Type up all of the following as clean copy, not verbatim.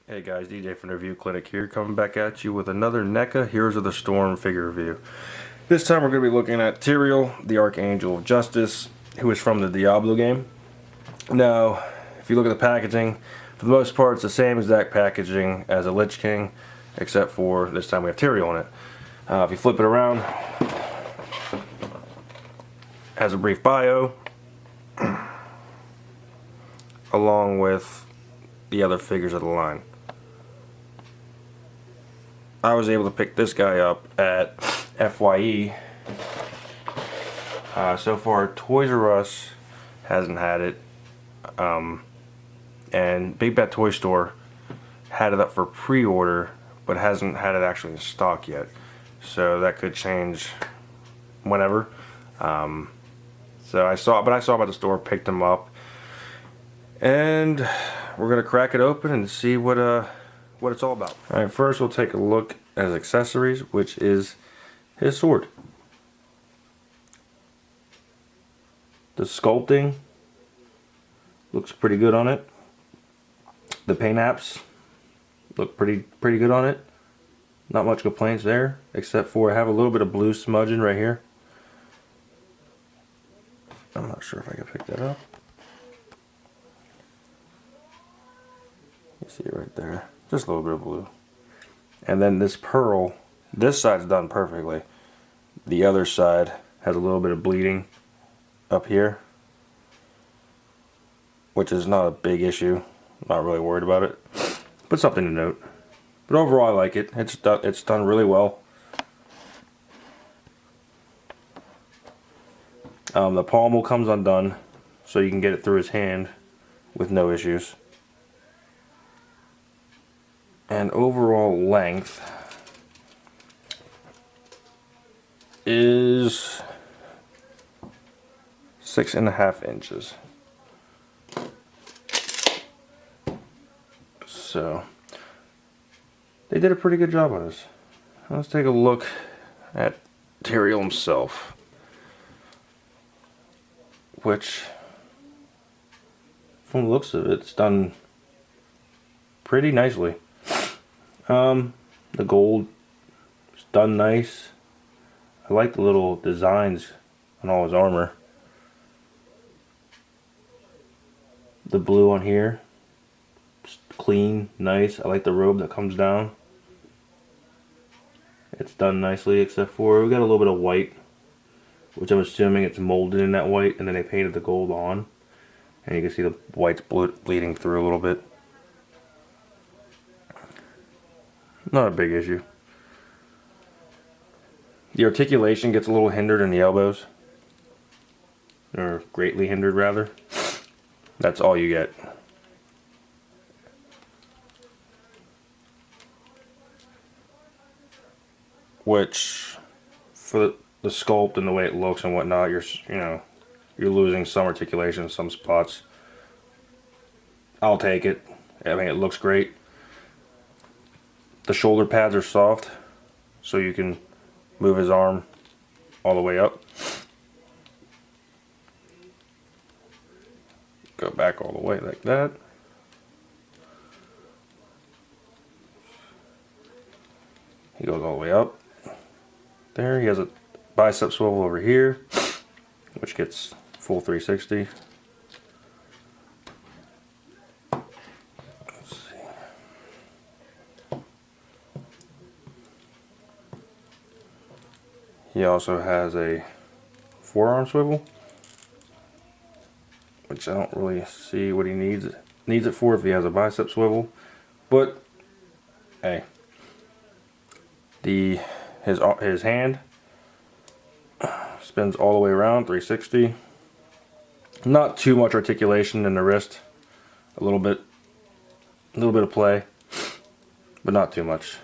Hey guys, DJ from the Review Clinic here, coming back at you with another Neca Heroes of the Storm figure review. This time we're going to be looking at Tyrael, the Archangel of Justice, who is from the Diablo game. Now, if you look at the packaging, for the most part it's the same exact packaging as a Lich King, except for this time we have Tyrael on it. If you flip it around, it has a brief bio, along with the other figures of the line. I was able to pick this guy up at FYE. So far, Toys R Us hasn't had it, and Big Bad Toy Store had it up for pre-order, but hasn't had it actually in stock yet. So that could change whenever. I saw him at the store, picked him up, and we're gonna crack it open and see what it's all about. Alright, first we'll take a look at his accessories, which is his sword. The sculpting looks pretty good on it. The paint apps look pretty good on it. Not much complaints there, except for I have a little bit of blue smudging right here. I'm not sure if I can pick that up. You see it right there. Just a little bit of blue. And then this pearl, this side's done perfectly. The other side has a little bit of bleeding up here, which is not a big issue. Not really worried about it, but something to note. But overall I like it. It's done really well. The pommel comes undone, so you can get it through his hand with no issues. And overall length is 6.5 inches. So they did a pretty good job on this. Let's take a look at Tyrael himself, which from the looks of it, it's done pretty nicely. The gold is done nice. I like the little designs on all his armor. The blue on here, just clean, nice. I like the robe that comes down. It's done nicely, except for we got a little bit of white, which I'm assuming it's molded in that white, and then they painted the gold on, and you can see the white's bleeding through a little bit. Not a big issue. The articulation gets a little hindered in the elbows, or greatly hindered rather. That's all you get. Which, for the sculpt and the way it looks and whatnot, you're losing some articulation in some spots. I'll take it. I mean, it looks great. The shoulder pads are soft, so you can move his arm all the way up. Go back all the way like that. He goes all the way up. There, he has a bicep swivel over here, which gets full 360. He also has a forearm swivel, which I don't really see what he needs it for if he has a bicep swivel. But hey, his hand spins all the way around 360. Not too much articulation in the wrist. A little bit of play, but not too much.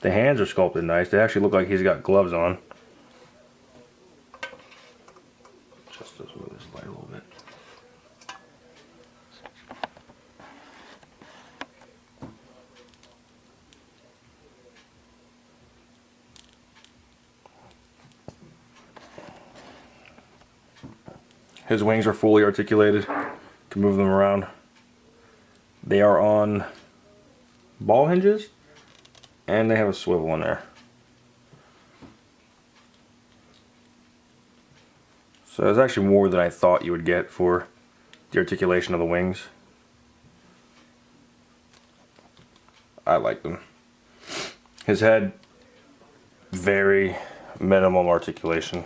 The hands are sculpted nice. They actually look like he's got gloves on. Just let's move this light a little bit. His wings are fully articulated. Can move them around. They are on ball hinges, and they have a swivel in there. So there's actually more than I thought you would get for the articulation of the wings. I like them. His head, very minimum articulation.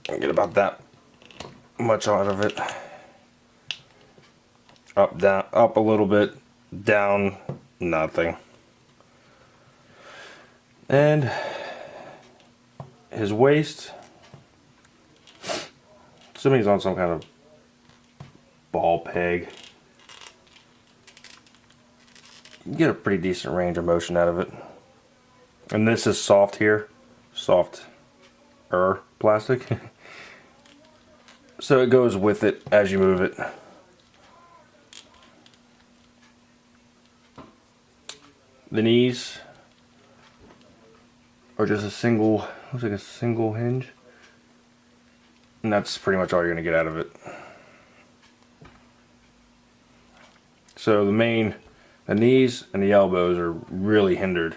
I get about that much out of it. Up, down, up a little bit, down, nothing. And his waist, assuming he's on some kind of ball peg, you get a pretty decent range of motion out of it. And this is soft here, soft-er plastic. So it goes with it as you move it. The knees are just a single, looks like a single hinge. And that's pretty much all you're going to get out of it. So the knees and the elbows are really hindered.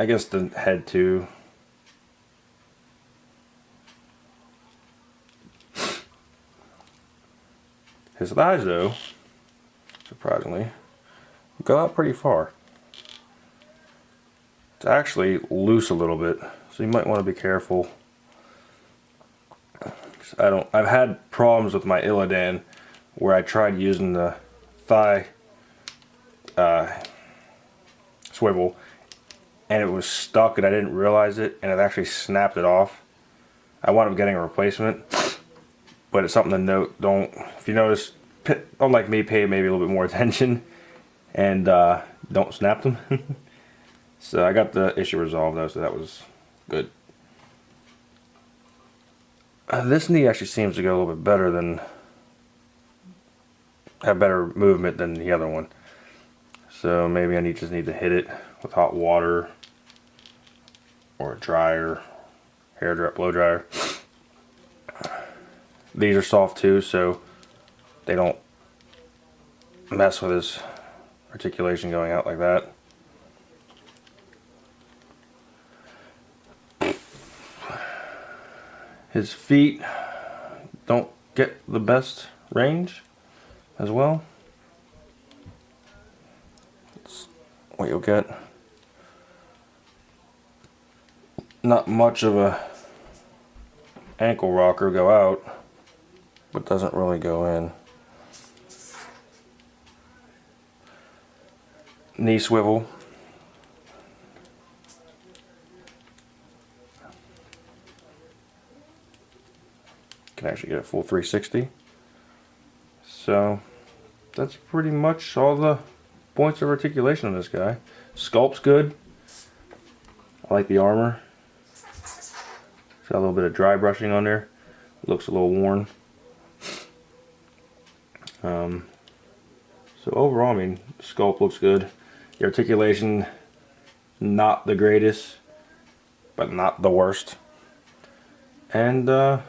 I guess the head too. His thighs though, surprisingly, go out pretty far. It's actually loose a little bit, so you might want to be careful. I've had problems with my Illidan where I tried using the thigh swivel and it was stuck and I didn't realize it, and it actually snapped it off. I wound up getting a replacement, but it's something to note. If you notice, don't like me, pay maybe a little bit more attention and don't snap them. So I got the issue resolved though, so that was good. This knee actually seems to go a little bit better have better movement than the other one. So maybe I just need to hit it with hot water or a dryer, blow dryer. These are soft too, so they don't mess with his articulation going out like that. His feet don't get the best range as well. That's what you'll get. Not much of a ankle rocker go out, but doesn't really go in. Knee swivel. Can actually get a full 360. So that's pretty much all the points of articulation on this guy. Sculpt's good. I like the armor. It's got a little bit of dry brushing on there. Looks a little worn. So overall, I mean, sculpt looks good. The articulation, not the greatest, but not the worst. And I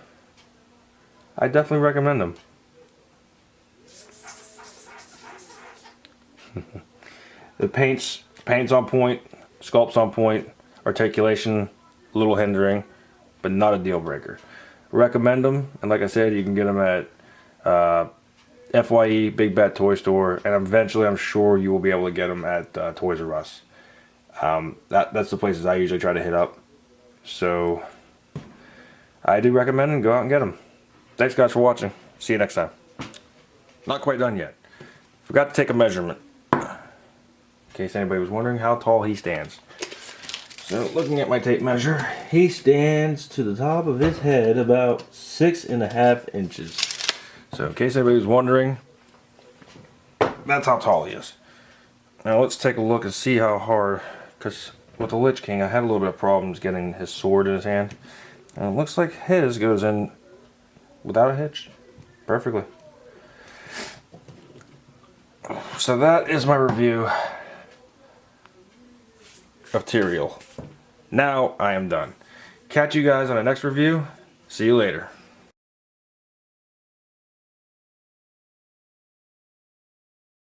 definitely recommend them. The paint's on point, sculpt's on point, articulation a little hindering, but not a deal breaker. Recommend them, and like I said, you can get them at FYE, Big Bad Toy Store, and eventually I'm sure you will be able to get them at Toys R Us. That's the places I usually try to hit up. So I do recommend them. Go out and get them. Thanks guys for watching. See you next time. Not quite done yet. Forgot to take a measurement. In case anybody was wondering how tall he stands. So looking at my tape measure, he stands to the top of his head about 6.5 inches. So in case anybody was wondering, that's how tall he is. Now let's take a look and see how hard, because with the Lich King I had a little bit of problems getting his sword in his hand. And it looks like his goes in without a hitch perfectly. So that is my review of Tyrael. Now I am done. Catch you guys on the next review. See you later.